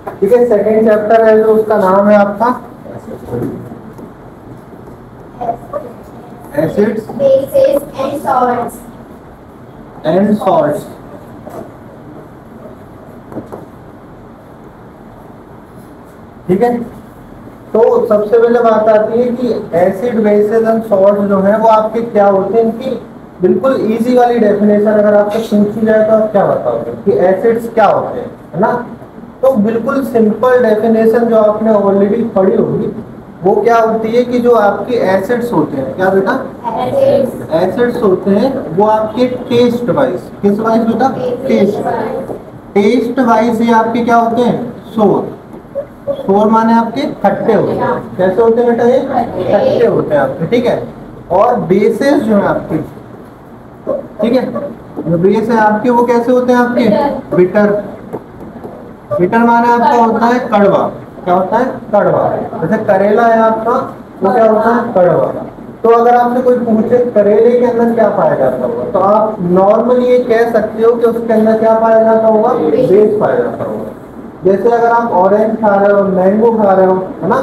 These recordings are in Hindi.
ठीक है, सेकेंड चैप्टर है जो उसका नाम है आपका acids bases and salts. And salts. ठीक है, तो सबसे पहले बात आती है कि एसिड बेसेस एंड सॉल्ट जो है वो आपके क्या होते हैं। इनकी बिल्कुल इजी वाली डेफिनेशन अगर आपसे पूछी जाए तो आप क्या बताओगे कि एसिड्स क्या होते हैं, है ना। तो बिल्कुल सिंपल डेफिनेशन जो आपने ऑलरेडी पढ़ी होगी वो क्या होती है कि जो आपके एसिड्स होते हैं, क्या बेटा, Acids. एसिड्स होते हैं वो आपके टेस्ट वाइज, किस वाइज बेटा, टेस्ट वाइज ये आपके क्या होते हैं, सोर। सोर माने आपके खट्टे होते हैं। कैसे होते हैं बेटा, ये खट्टे होते हैं आपके। ठीक है, और बेसेस जो है आपके, ठीक है, जो बेस है आपके वो कैसे होते हैं आपके, बिटर। बिटर माने आपका होता है कड़वा। क्या होता है, कड़वा। जैसे करेला है आपका, वो क्या होता है, कड़वा। तो अगर आपसे कोई पूछे करेले के अंदर क्या पाया जाता होगा, तो आप नॉर्मली ये कह सकते हो कि उसके अंदर क्या पाया जाता होगा, बेस पाया जाता होगा। जैसे अगर आप ऑरेंज खा रहे हो, मैंगो खा रहे हो, है ना,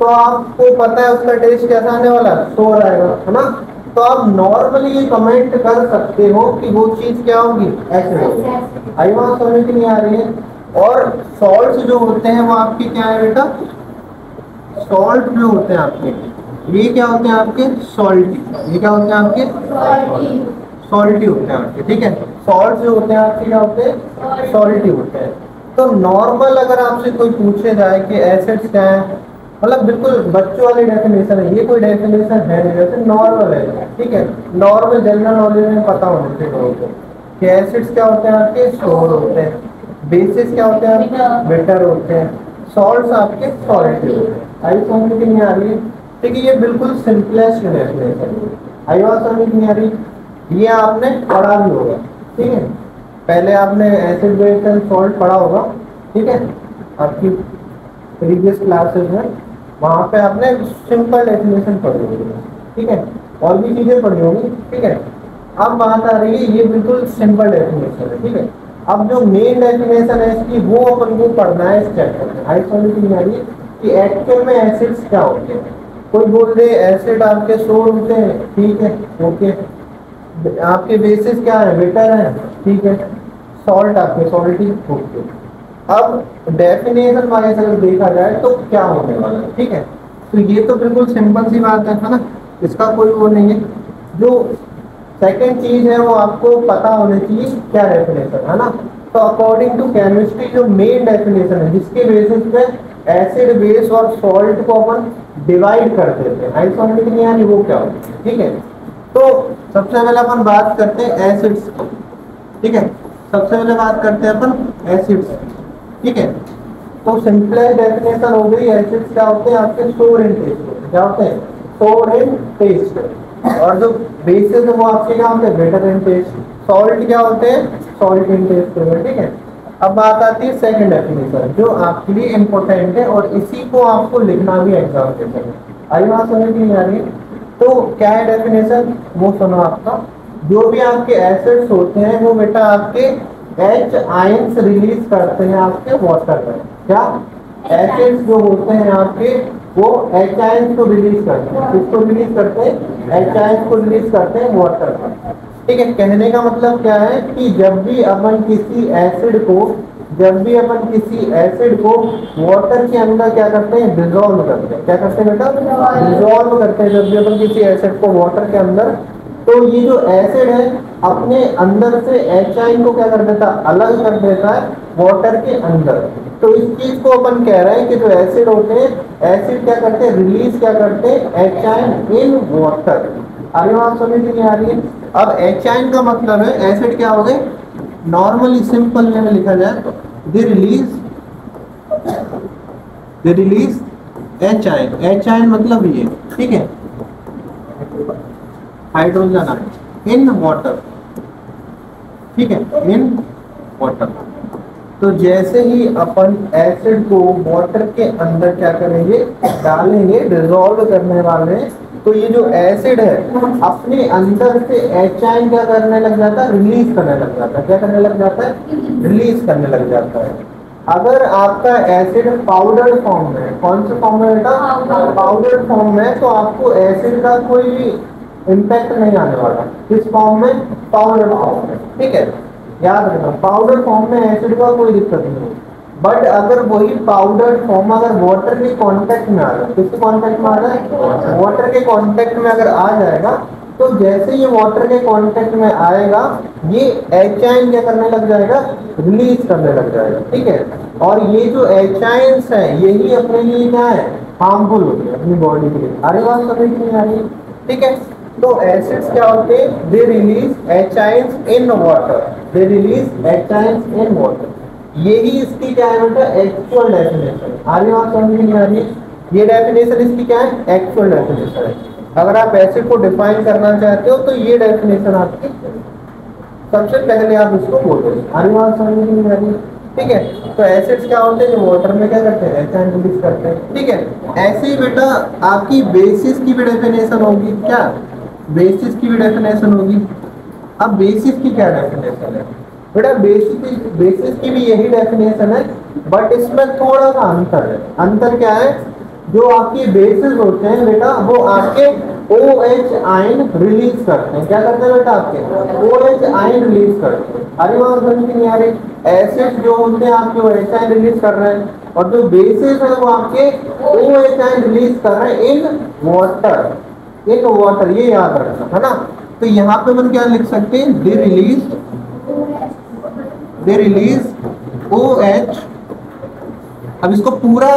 तो आपको पता है उसका टेस्ट कैसा आने वाला है, सोर आएगा, है ना। तो आप नॉर्मली ये कमेंट कर सकते हो कि वो चीज क्या होगी, एसिड होगी। आई बात समझ में नहीं आ रही है। और सॉल्ट्स जो होते हैं वो आपके क्या है बेटा, सॉल्ट जो होते हैं आपके, ये क्या होते हैं आपके, सॉल्टी। ये क्या होते हैं आपके, सॉल्टी होते हैं आपके। ठीक है, सॉल्ट जो होते हैं आपके क्या होते हैं, सॉल्टी होते हैं। तो नॉर्मल अगर आपसे कोई पूछे जाए कि एसिड्स क्या है, मतलब बिल्कुल बच्चों वाली डेफिनेशन है, ये कोई डेफिनेशन है नहीं, जैसे नॉर्मल है। ठीक है, नॉर्मल जनरल नॉलेज में पता होना चाहिए लोगों को कि एसिड्स क्या होते हैं आपके, सोर होते हैं। बेसिस क्या होते हैं, बिटर होते हैं। सॉल्ट्स आपके सॉल्टी होते हैं। आई समझ में नहीं आ रही है। ठीक है, ये बिल्कुल सिंपलेस्ट डेफिनेशन है। आई बात समझ में नहीं आ रही, ये आपने पढ़ा भी होगा। ठीक है, पहले आपने एसिड बेस एंड सॉल्ट पढ़ा होगा। ठीक है, आपकी प्रीवियस क्लासेस में वहाँ पे आपने सिंपल डेफिनेशन पढ़ी होगी। ठीक है, और भी चीजें पढ़ी होगी। ठीक है, अब बात आ रही है, ये बिल्कुल सिंपल डेफिनेशन है। ठीक है, अब जो मेन डेफिनेशन है इसकी वो अपन को पढ़ना है इस चैप्टर में। आई समझ में आ रही है कि एक्चुअल में एसिड्स क्या होते हैं। कोई बोल दे एसिड आपके सोर होते हैं, ठीक है, ओके। आपके बेसिस क्या है, बिटर है, ठीक है। सॉल्ट आपके सॉल्टी, ओके। अब डेफिनेशन वाइज अगर देखा जाए तो क्या होने वाला है, ठीक है। तो ये तो बिल्कुल सिंपल सी बात है ना, इसका कोई वो नहीं है। जो सेकेंड चीज है वो आपको पता होनी चाहिए क्या डेफिनेशन है ना। तो अकॉर्डिंग टू केमिस्ट्री जो मेन डेफिनेशन है जिसके बेसिस पे एसिड बेस और सॉल्ट को अपन डिवाइड कर देते हैं, आई समझ में नहीं आ रही, वो क्या होती है। ठीक है, तो सबसे पहले अपन बात करते हैं एसिड्स की। ठीक है, सबसे पहले बात करते हैं अपन एसिड्स। ठीक है, तो सिंपलेस्ट डेफिनेशन हो गई, एसिड्स क्या होते हैं आपके, सोर एंड टेस्ट। क्या होते हैं, सोर एंड टेस्ट। और जो बेसिस है वो आपके क्या होते हैं, बिटर एंड टेस्ट। सॉल्ट क्या होते हैं, सॉल्ट एंड टेस्ट। ठीक है, अब बात आती है सेकंड डेफिनेशन जो आपके लिए इम्पोर्टेंट है और इसी को आपको लिखना भी एग्जाम पेपर में। आई बात समझ नहीं आ रही, तो क्या है डेफिनेशन वो सुनो आपका। जो भी आपके एसिड्स होते हैं वो बेटा आपके H आयंस रिलीज करते हैं आपके वाटर में। क्या, एसिड्स जो होते हैं आपके वो H आयंस को रिलीज करते हैं। किसको रिलीज करते हैं, H आयंस को रिलीज करते हैं वाटर में। ठीक है, कहने का मतलब क्या है कि जब भी अपन किसी एसिड को वाटर के अंदर क्या करते हैं, डिसॉल्व करते हैं। क्या करते हैं बेटा, डिसॉल्व करते हैं जब भी अपन किसी एसिड को वाटर के अंदर। तो ये जो एसिड है अपने अंदर से H आयन को क्या कर देता है, अलग कर देता है वाटर के अंदर। तो इस चीज को अपन कह रहे हैं कि जो एसिड होते हैं, एसिड क्या करते हैं, रिलीज क्या करते हैं, H आयन इन वाटर। आगे बात समझ नहीं आ रही है। अब H आयन का मतलब है एसिड क्या हो गए, नॉर्मली सिंपल में लिखा जाए तो they release H ion. H ion मतलब ये, ठीक है, हाइड्रोजन आयन इन वाटर। ठीक है, इन वाटर। तो जैसे ही अपन एसिड को वाटर के अंदर क्या करेंगे, डालेंगे, डिसॉल्व करने वाले, तो ये जो एसिड है अपने अंदर से H आयन क्या करने लग जाता है, रिलीज करने लग जाता है। क्या करने लग जाता है, रिलीज करने लग जाता है। अगर आपका एसिड पाउडर फॉर्म में, कौन से फॉर्म में बेटा, पाउडर फॉर्म में, तो आपको एसिड का कोई भी इम्पैक्ट नहीं आने वाला। किस फॉर्म में, पाउडर फॉर्म में, ठीक है, याद रखना पाउडर फॉर्म में एसिड का कोई दिक्कत नहीं है। बट अगर वही पाउडर फॉर्म अगर वाटर के कांटेक्ट में आ रहा है, किसके कांटेक्ट में आ रहा है, वाटर के कांटेक्ट में अगर आ जाएगा, तो जैसे ये वाटर के कांटेक्ट में आएगा, ये एच आयन क्या करने लग जाएगा, रिलीज करने लग जाएगा, ठीक है। और ये जो एच आयंस है यही अपने लिए क्या है, हार्मफुल होते हैं अपनी बॉडी के लिए। अरे बात समझ नहीं आ रही, ठीक है। तो एसिड्स क्या होते हैं, they release H ions in water, they release H ions in water. यही इसकी क्या है बेटा, एक्चुअल डेफिनेशन। आगे बात समझ में नहीं आ रही, ये डेफिनेशन इसकी क्या है, एक्चुअल डेफिनेशन है। अगर आप एसिड को डिफाइन करना चाहते हो तो ये डेफिनेशन आपकी सबसे पहले आप इसको बोलो। आगे बात समझ में नहीं आ रही, ठीक है। तो एसिड्स क्या होते हैं, जो वाटर में क्या करते हैं, एच आयन रिलीज करते हैं, ठीक है। ऐसे ही बेटा आपकी बेसिस की भी डेफिनेशन होगी, क्या बेसिस की भी डेफिनेशन होगी। अब बेसिस की क्या डेफिनेशन है बेटा, बेसिस की भी यही डेफिनेशन है, बट इसमें थोड़ा सा अंतर है। अंतर क्या है, जो आपकी बेसिस होते हैं बेटा वो आपके OH आयन रिलीज करते हैं। क्या करते हैं बेटा, आपके OH आयन रिलीज करते हैं। अरे वहां समझ में नहीं आ रही, एसिड जो होते हैं आपके OH आयन रिलीज कर रहे हैं, और जो बेसिस है वो आपके OH आयन रिलीज कर रहे हैं इन वाटर, इन वाटर, ये याद रखना है ना। तो यहाँ पे हम क्या लिख सकते हैं, दे रिलीज OH। अब इसको पूरा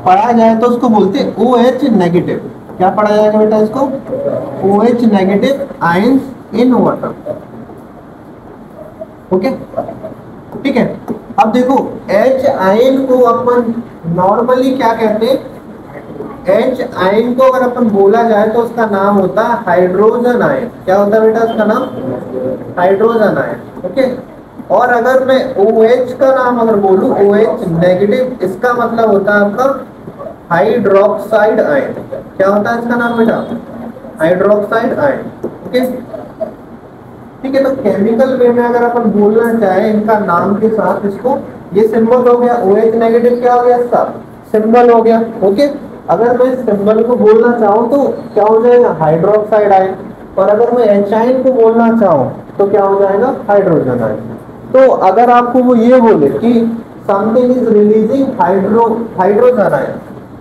पढ़ा जाए तो उसको बोलते हैं OH नेगेटिव। क्या पढ़ा जाएगा बेटा इसको, OH negative ions in water, okay, ठीक है। अब देखो H आयन को अपन नॉर्मली क्या कहते हैं, H आयन को अगर अपन बोला जाए तो उसका नाम होता है हाइड्रोजन आयन। क्या होता है बेटा उसका नाम, हाइड्रोजन आयन, ओके। और अगर मैं OH का नाम अगर बोलूं, OH नेगेटिव, इसका मतलब होता है आपका हाइड्रोक्साइड आयन। क्या होता है इसका नाम बेटा, हाइड्रोक्साइड आयन, ओके, ठीक है। तो केमिकल वे में अगर अपन बोलना चाहे इनका नाम के साथ, इसको ये सिंबल हो गया, OH नेगेटिव क्या हो गया, इसका सिंबल हो गया, ओके। अगर मैं सिंबल को बोलना चाहूँ तो क्या हो जाएगा, हाइड्रोक्साइड आयन। और अगर मैं एच आयन को बोलना चाहूँ तो क्या हो जाएगा, हाइड्रोजन आयन। तो अगर आपको वो ये बोले कि something is releasing hydrogen ion,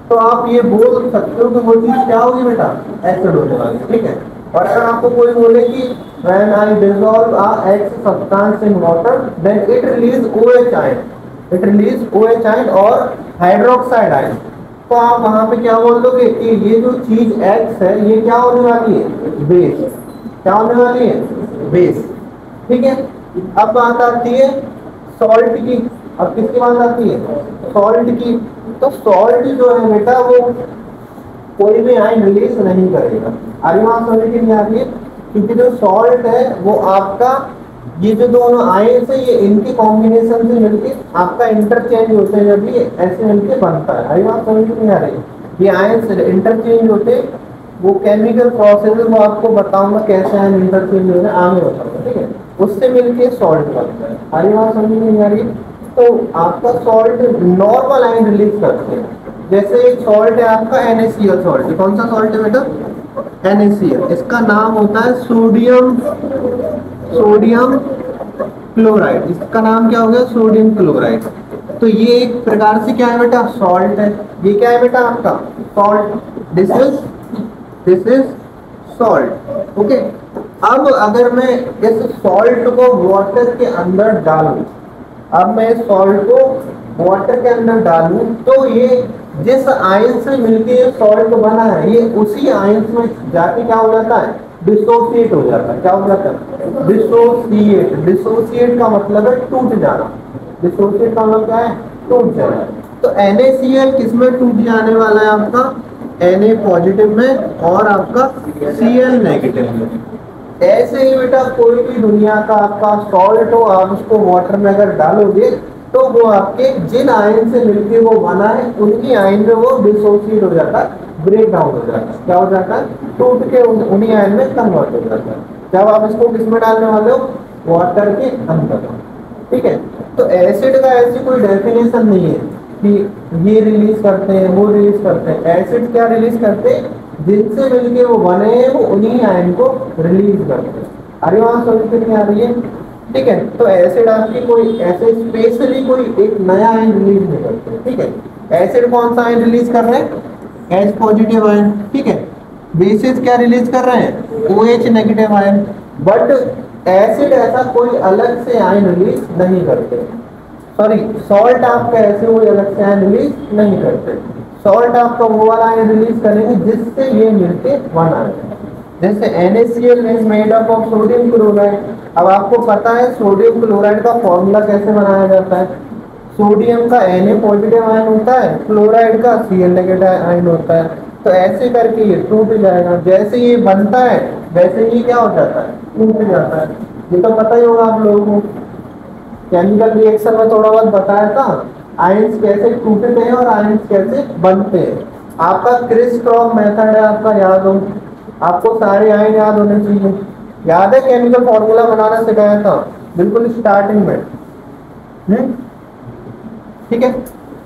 तो आप ये बोल सकते हो कि वो चीज क्या होगी बेटा, एसिड होने वाली, ठीक है। और अगर आपको कोई बोले कि when I dissolve a X substance in water then it release OH ion, it release OH ion और हाइड्रोक्साइड आयन, तो आप वहां पे क्या बोल दोगे कि ये जो चीज X है ये क्या होने वाली है, बेस। क्या होने वाली है, बेस, ठीक है। अब बात आती है सॉल्ट की। अब किसकी बात आती है, सॉल्ट की। तो सॉल्ट जो है बेटा वो कोई भी आयन रिलीज नहीं करेगा। आगे बात समझ के नहीं आ रही है, क्योंकि जो सॉल्ट है वो आपका, ये जो दोनों आयन है ये इनके कॉम्बिनेशन से मिलके आपका इंटरचेंज होते हैं, जब ये ऐसे मिलके बनता है। आगे बात समझ के नहीं आ रही, ये आयन इंटरचेंज होते हैं, वो केमिकल प्रोसेस है, वो आपको बताऊंगा कैसे आयन इंटरचेंज हो रहे हैं, आगे बताऊंगा, ठीक है। उससे मिलके सॉल्ट बनता है। आगे बात समझ में नहीं आ रही, तो आपका सॉल्ट नॉर्मल आयन रिलीज करते हैं। जैसे एक सॉल्ट है आपका NaCl सॉल्ट, कौन सा सॉल्ट है बेटा, NaCl। इसका नाम होता है सोडियम क्लोराइड। इसका नाम क्या हो गया, सोडियम क्लोराइड। तो ये एक प्रकार से क्या है बेटा, सॉल्ट है। ये क्या है बेटा आपका, salt. This is salt, okay. अब अगर मैं इस सॉल्ट को वाटर के अंदर डालूं, अब मैं सॉल्ट को वाटर के अंदर डालूं, तो ये जिस आयन से मिलके ये सॉल्ट बना है ये उसी आयन में जाके क्या हो जाता है, डिसोसिएट हो जाता है। क्या हो जाता है, डिसोसिएट। डिसोसिएट का मतलब है टूट जाना। डिसोसिएट का मतलब क्या है, टूट जाना। तो NaCl किसमें टूट जाने वाला है आपका, Na पॉजिटिव में और आपका Cl नेगेटिव में। ऐसे ही बेटा कोई भी दुनिया का आपका सॉल्ट हो, आप उसको वाटर में अगर डालोगे तो वो आपके जिन आयन से मिलके वो बना है उनकी आयन में वो डिसोसिएट हो जाता है, ब्रेक डाउन हो जाता है। क्या हो जाता है, टूट के उन्हीं आयन में कन्वर्ट हो जाता है। जब आप इसको किसमें डालने वाले हो, वाटर के अंदर, ठीक है। तो एसिड का ऐसी कोई डेफिनेशन नहीं है कि ये रिलीज करते हैं वो रिलीज करते हैं। एसिड क्या रिलीज करते हैं, जिनसे मिलके वो बने हैं वो उन्हीं आयन को रिलीज करते हैं। अरे वहां समझ कितनी आ रही है, ठीक है। तो एसिड आपकी कोई ऐसे स्पेशली कोई एक नया आयन रिलीज नहीं करते, ठीक है। एसिड कौन सा आयन रिलीज कर रहे हैं, एच पॉजिटिव आयन, ठीक है। बेसिस क्या रिलीज कर रहे हैं, OH negative ion. But acid ऐसा कोई अलग से आयन रिलीज नहीं करते, सॉरी सॉल्ट आपका ऐसे कोई अलग से आयन रिलीज नहीं करते। सॉल्ट आपका वो वाला आयन रिलीज करेंगे जिससे ये मिलके वन आए, जैसे NaCl is made up of sodium chloride. अब आपको पता है सोडियम क्लोराइड का फॉर्मूला कैसे बनाया जाता है, सोडियम का Na पॉजिटिव आयन होता है, क्लोराइड का Cl नेगेटिव आयन होता है। तो ऐसे करके ये टूट जाएगा, जैसे ये बनता है वैसे ये क्या हो जाता है, टूट जाता है। ये तो पता ही होगा आप लोगों को, केमिकल रिएक्शन में थोड़ा बहुत बताया था आयंस कैसे टूटते हैं और आयंस कैसे बनते हैं। आपका क्रिस क्रॉस मेथड है, आपका याद हो, आपको सारे आयन याद होने चाहिए। याद है केमिकल फॉर्मूला बनाना सिखाया था बिल्कुल स्टार्टिंग में, ठीक है।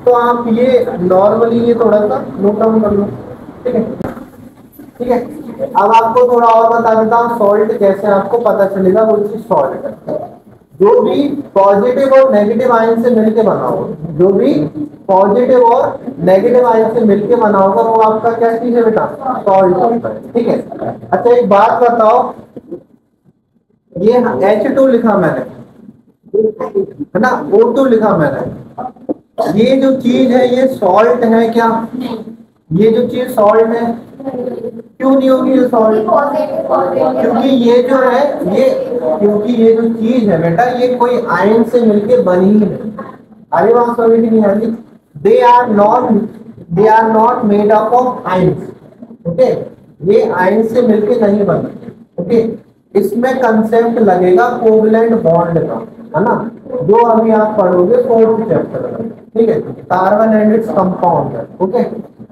तो आप ये नॉर्मली ये थोड़ा सा नोट डाउन कर लो, ठीक है, ठीक है। अब आपको थोड़ा और बता देता हूँ सॉल्ट कैसे आपको पता चलेगा वो चीज सॉल्ट है। जो भी पॉजिटिव और नेगेटिव आयन से मिलके बना होगा, जो भी पॉजिटिव और नेगेटिव आयन से मिलके बना होगा वो आपका क्या चीज है बेटा, सॉल्ट होता है, ठीक है। अच्छा एक बात बताओ, ये H2 लिखा मैंने, है ना, O2 लिखा मैंने, ये जो चीज है ये सॉल्ट है क्या, ये जो चीज सॉल्ट है, क्यों नहीं होगी ये सॉल्ट, क्योंकि ये जो है ये, क्योंकि ये जो चीज है बेटा ये कोई आयन से मिलके बनी ही नहीं। अरे वहां समझ नहीं आ रही, they are not made up of ions, okay, ये आयन से मिलके नहीं बने, ओके। इसमें कंसेप्ट लगेगा कोवलेंट बॉन्ड का, है ना, जो अभी आप पढ़ोगे 4th चैप्टर में, ठीक है, कार्बन एंड इट्स कंपाउंड है, ओके।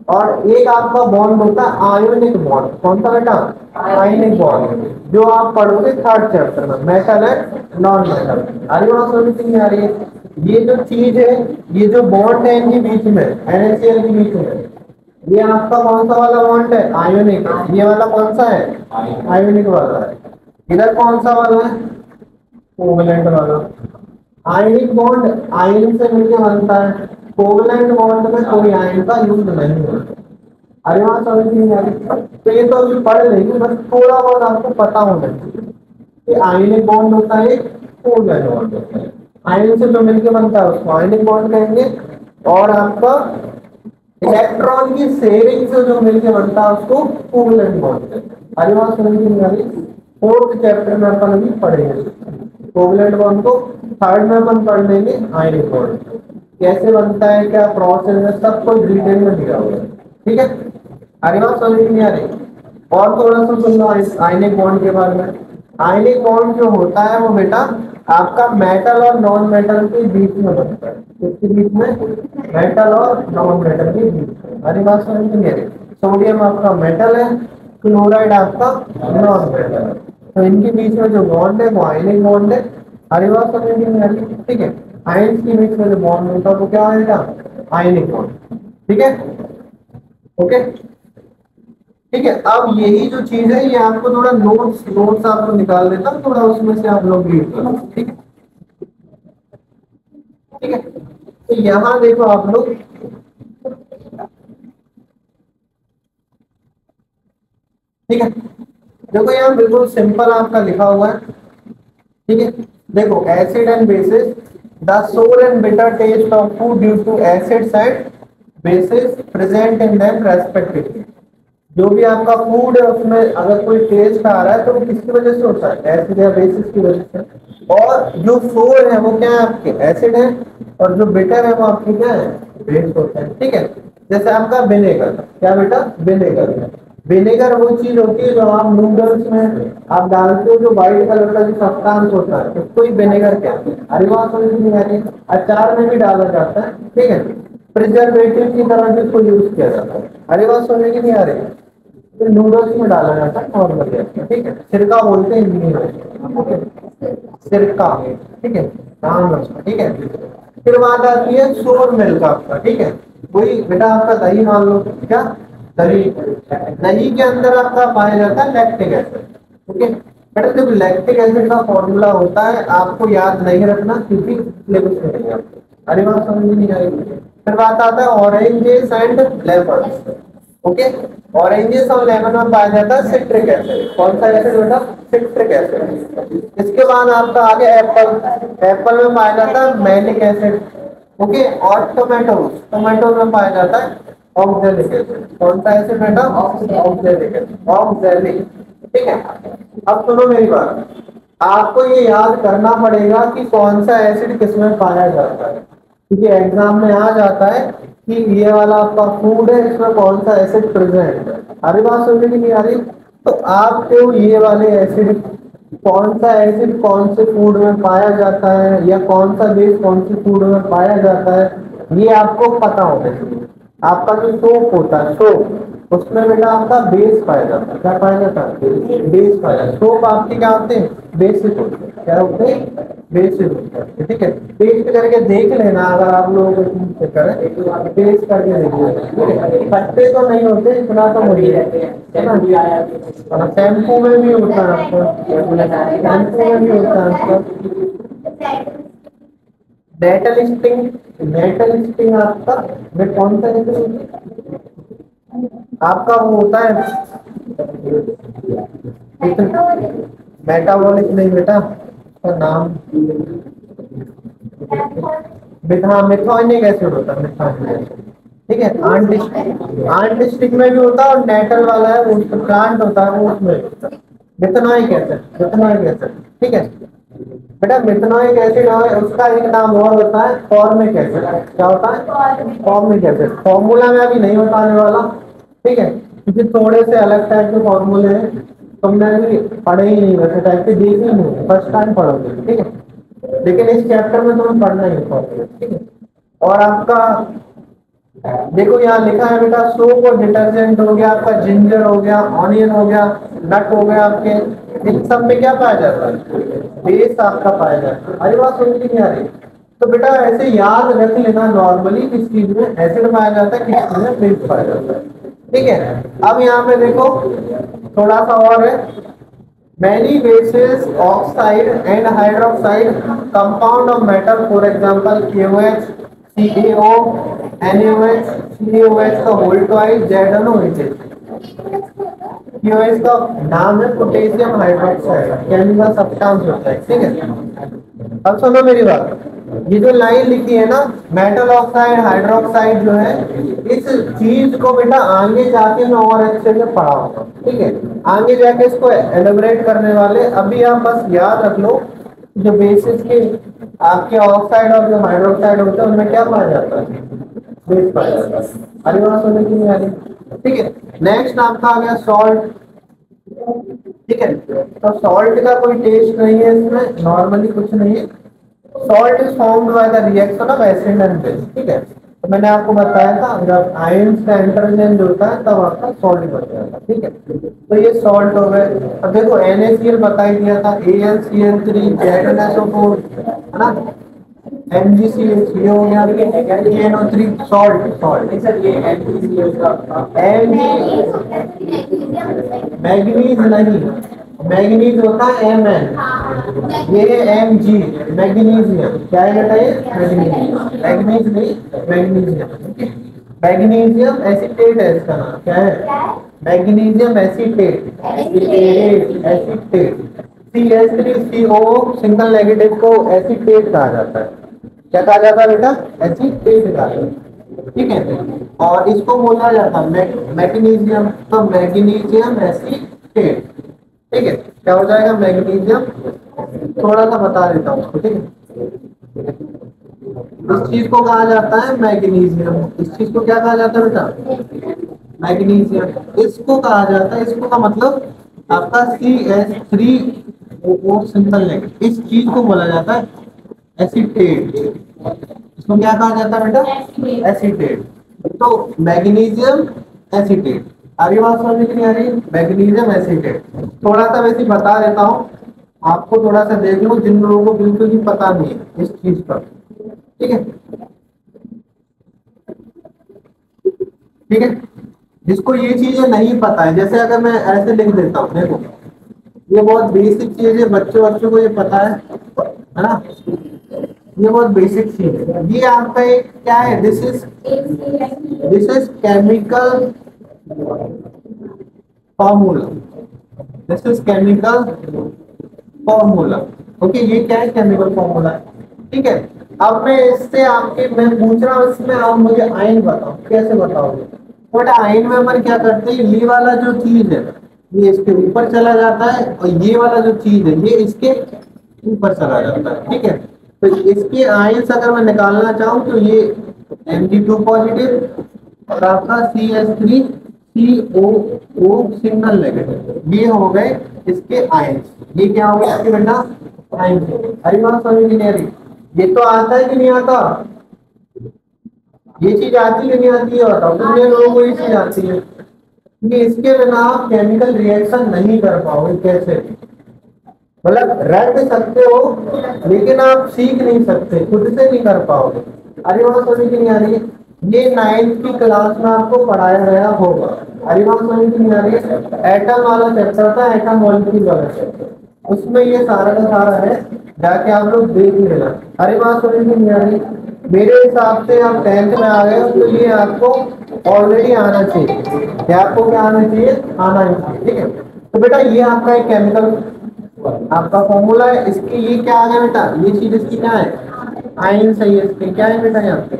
और एक आपका बॉन्ड होता है आयोनिक बॉन्ड, कौन सा बेटा, आयोनिक बॉन्ड, जो आप पढ़ोगे 3rd चैप्टर में, मेटल एंड नॉन मेटल। अरे वहां समझ नहीं आ रही है, ये जो चीज है, ये जो बॉन्ड है इनके बीच में, NaCl के बीच में, ये आपका कौन सा वाला बॉन्ड है, आयोनिक। ये वाला कौन सा है, आयोनिक वाला है। इधर कौन सा वाला है, कोवलेंट वाला। आयनिक बॉन्ड आयन से मिलकर बनता है, कोवलेंट बॉन्ड में कोई आयन का यूज नहीं होता। अरे वहां समझ नहीं आ रही, तो ये तो अभी पढ़ लेंगे, बस थोड़ा बहुत आपको पता होना चाहिए कि आयनिक बॉन्ड होता है, कोवलेंट बॉन्ड होता है। आयन से जो मिलकर बनता है उसको आयनिक बॉन्ड कहेंगे, और आपका इलेक्ट्रॉन की शेयरिंग से जो मिलकर बनता है उसको कोवलेंट बॉन्ड कहेंगे। अरे वहां समझ नहीं आ रही, 4th चैप्टर में अपन अभी पढ़ेंगे कोवलेंट बॉन्ड को, 3rd में अपन पढ़ लेंगे आयनिक बॉन्ड कैसे बनता है, क्या प्रोसेस है, सब कुछ डिटेल में दिया हुआ है, ठीक है। अरे बात समझ नहीं आ रही, और थोड़ा सा सुन लो आयनिक बॉन्ड के बारे में। आयनिक बॉन्ड जो होता है वो बेटा आपका मेटल और नॉन मेटल के बीच में बनता है, किसके बीच में, मेटल और नॉन मेटल के बीच में। अरे बात समझ नहीं आ रही, सोडियम आपका मेटल है, क्लोराइड आपका नॉन मेटल है, तो इनके बीच में जो बॉन्ड है वो आयनिक बॉन्ड है। अरे बात समझ नहीं आ रही, ठीक है। आयंस के बीच में जो बॉन्ड होता है वो क्या आएगा, आयनिक बॉन्ड, ठीक है, ओके, ठीक है। अब यही जो चीज है ये आपको थोड़ा नोट्स आपको निकाल देता हूँ, थोड़ा उसमें से आप लोग रीड करो, ठीक है, ठीक है। तो यहाँ देखो आप लोग, ठीक है, देखो यहाँ बिल्कुल सिंपल आपका लिखा हुआ है, ठीक है। देखो acid and bases, the sour and bitter taste of food due to acids and bases present in them respectively. जो भी आपका फूड है उसमें अगर कोई टेस्ट आ रहा है तो वो किसकी वजह से होता है, एसिड या बेसिस की वजह से। और जो सोर है वो क्या है आपके, एसिड है, और जो बिटर है वो आपके क्या है, बेस होता है, ठीक है। जैसे आपका विनेगर, क्या बेटा, विनेगर है। विनेगर वो चीज होती है जो आप नूडल्स में आप डालते हो, जो व्हाइट कलर का जो सब्सटेंस होता है उसको ही विनेगर कहते हैं। अरे वहां समझ नहीं आ रही, अचार में भी डाला जाता है, ठीक है, प्रिजर्वेटिव की तरह भी इसको यूज किया जाता है। अरे बात समझ नहीं आ रही, तो नूडल्स में डाला जाता है नॉर्मली, ठीक है, सिरका बोलते हैं इंग्लिश में, सिरका, ठीक है। नाम है उसका, ठीक है। फिर बात आती है सोर मिल्क आपका, ठीक है। कोई बेटा आपका दही मान लो, क्या दही, दही के अंदर आपका पाया जाता है लैक्टिक एसिड, ओके। बेटा जब लैक्टिक एसिड का फॉर्मूला होता है आपको याद नहीं रखना क्योंकि सिलेबस में नहीं आता। अरे बात समझ में नहीं आएगी। फिर बात आता है oranges and lemon, okay. Oranges और लेमन में पाया जाता है सिट्रिक एसिड। कौन सा एसिड बेटा? Citric acid. इसके बाद आपका आगे एप्पल, एप्पल में पाया जाता है मैलिक एसिड, ओके। और टोमेटो, टोमेटो में पाया जाता है ऑक्सैलिक एसिड। कौन सा एसिड बेटा? ऑक्सैलिक एसिड, ऑक्सैलिक, ठीक है। अब सुनो मेरी बात, आपको ये याद करना पड़ेगा कि कौन सा एसिड किसमें पाया जाता है, क्योंकि एग्जाम में आ जाता है कि ये वाला आपका फूड है, इसमें कौन सा एसिड प्रेजेंट है। अरे बात समझ में नहीं आ रही? तो आपको ये वाले एसिड, कौन सा एसिड कौन से फूड में पाया जाता है या कौन सा बेस कौन से फूड में पाया जाता है, ये आपको पता होना चाहिए। आपका जो सोप होता है, सोप, उसमें बेटा आपका बेस पाया जाता है। क्या पाया जाता है? बेस पाया जाता है। सोप आपके क्या होते हैं? बेसिक होते हैं। क्या होते हैं? बेसिक होते हैं, ठीक है। टेस्ट करके देख लेना, अगर आप लोग करें टेस्ट करके देख लेना, ठीक है। खट्टे तो नहीं होते, इतना तो मुझे है ना। शैम्पू में भी होता है आपका, शैम्पू में भी होता है आपका मेटल स्टिंग, मेटल स्टिंग आपका वे कौन सा है? आपका वो होता है मेटाबॉलिक नहीं बेटा, उसका नाम मिथाइनिक एसिड होता है, मिथाइनिक एसिड, ठीक है। आंट स्टिक में भी होता है और नेटल वाला है वो प्लांट होता है वो उसमें मिथेनोइक एसिड, मिथेनोइक एसिड, ठीक है। बेटा मिथेनोइक एसिड है, उसका एक नाम और होता है फॉर्मिक एसिड। क्या होता है? Formic acid. फॉर्मूला में अभी नहीं बताने वाला, ठीक है, क्योंकि थोड़े से अलग टाइप के फॉर्मूले हैं, तुमने भी पढ़े ही नहीं, वैसे टाइप के देखे ही नहीं, फर्स्ट टाइम पढ़ोगे, ठीक है। लेकिन इस चैप्टर में तुम्हें पढ़ना ही फॉर्मूले, ठीक है। और आपका देखो यहाँ लिखा है बेटा, सोप और डिटर्जेंट हो गया आपका, जिंजर हो गया, ऑनियन हो गया, नट हो गया आपके, इन सब में क्या पाया जाता है? बेस आपका पाया जाता है। अरे बात समझ नहीं आ रही? तो बेटा ऐसे याद रख लेना, नॉर्मली किस चीज में एसिड पाया जाता है, किस चीज में बेस पाया जाता है, ठीक है। अब यहाँ पे देखो थोड़ा सा और है, many bases, oxide and hydroxide, compound of metal, for example KOH, CaO, NaOH, CaOH का होल ट्वाइस, ZnOH। KOH का नाम है पोटेशियम हाइड्रोक्साइड, केमिकल सब्सटेंस होता है, ठीक है। अब सुनो मेरी बात, ये जो लाइन लिखी है ना, मेटल ऑक्साइड, हाइड्रोक्साइड जो है, इस चीज को बेटा आगे जाके मैं और अच्छे से पढ़ाऊंगा, ठीक है। आगे जाके इसको एलिब्रेट करने वाले, अभी आप बस याद रख लो जो बेसिस के आपके ऑक्साइड और जो हाइड्रोक्साइड होते हैं उनमें क्या पाया जाता है? बेस पाया जाता है। अरे वहां सुनने की नहीं आ रही? ठीक है। नेक्स्ट आपका आ गया सॉल्ट, ठीक है। तो सॉल्ट का कोई टेस्ट नहीं है इसमें, नॉर्मली कुछ नहीं है। Salt is formed by the reaction of acid and base, ठीक है। तो मैंने आपको बताया था जब आयंस का इंटरचेंज होता है तब आपका सॉल्ट बन जाता है, ठीक है। तो ये सॉल्ट हो गए। अब देखो NaCl बता ही दिया था, AlCl3, ZnSO4, है ना, MgCH ये हो गया, NO3 सॉल्ट, सॉल्ट सर ये मैग्नीज नहीं, मैग्नीज होता है Mn, ये Mg मैग्नीशियम। क्या है बेटा? ये मैग्नीशियम, मैग्नीज नहीं मैग्नीशियम, मैग्नीशियम एसीटेट है इसका नाम। क्या है? Magnesium acetate, acetate. CH3CO single negative को एसीटेट कहा जाता है। क्या कहा जाता है बेटा? एसीटेट कहा जाता है, ठीक है। और इसको बोला जाता है मैग्नीशियम, तो मैग्नीशियम एसीटेट, ठीक है। क्या हो जाएगा? मैग्नीशियम। थोड़ा सा बता देता हूँ उसको, ठीक है। इस चीज को कहा जाता है मैग्नीशियम, इस चीज को क्या कहा जाता है बेटा? मैग्नीशियम। इसको कहा जाता है, इसको का मतलब आपका CH3O सिंगल नेगेटिव, इस चीज को बोला जाता है एसीटेट। इसको क्या कहा जाता है बेटा? एसीटेट। तो मैग्नीशियम एसीटेट। आगे बात समझ में नहीं आ रही? Magnesium acetate. थोड़ा सा वैसे बता देता हूँ, आपको थोड़ा सा देख लो जिन लोगों को बिल्कुल भी पता नहीं है इस चीज पर। ठीक है, ठीक है। जिसको ये चीजें नहीं पता है, जैसे अगर मैं ऐसे लिख देता हूँ, देखो ये बहुत बेसिक चीज है, बच्चों बच्चों को ये पता है ना। ये बहुत बेसिक चीज है। ये आपका एक क्या है, this is chemical formula, this is chemical formula. Okay, ये क्या है, केमिकल फॉर्मूला है। ठीक है, अब मैं इससे आपके मैं पूछ रहा हूँ, इसमें आप मुझे आयन बताओ, कैसे बताओगे। बट आयन में अपन क्या करते हैं, ये वाला जो चीज है ये इसके ऊपर चला जाता है, और ये वाला जो चीज है ये इसके ऊपर चला जाता है। ठीक है, तो इसके आयन्स अगर मैं निकालना चाहूँ तो ये Mg2 पॉजिटिव और आपका CH3 CO सिंगल नेगेटिव, ये हो गए इसके आयन्स। ये क्या हो गया आपके बेटा, आयन्स। अरे बात समझ नहीं आ रही, ये तो आता है कि नहीं आता, ये चीज आती है नहीं आती है बताओ, कितने लोगों को ये चीज आती है। कि इसके बिना आप केमिकल रिएक्शन नहीं कर पाओगे, कैसे, मतलब रट सकते हो लेकिन आप सीख नहीं सकते, खुद से नहीं कर पाओगे। अरे बात समझ नहीं आ रही है, ये 9th की क्लास में आपको पढ़ाया गया होगा। अरे बात समझ नहीं आ रही है, एटम वाला चैप्टर था, एटम मॉलिक्यूल वाला चैप्टर, उसमें ये सारा का सारा है, जाके आप लोग देख लेना। अरे बात समझ नहीं आ रही, मेरे हिसाब से आप 10th में आ गए हो तो ये आपको ऑलरेडी आना चाहिए, ये आपको क्या आना चाहिए, आना ही चाहिए। ठीक है, तो बेटा ये आपका एक केमिकल आपका फॉर्मूला है, इसकी ये क्या आ गया बेटा, ये चीज इसकी क्या है, आयन सही है, इसके क्या है बेटा, यहाँ पे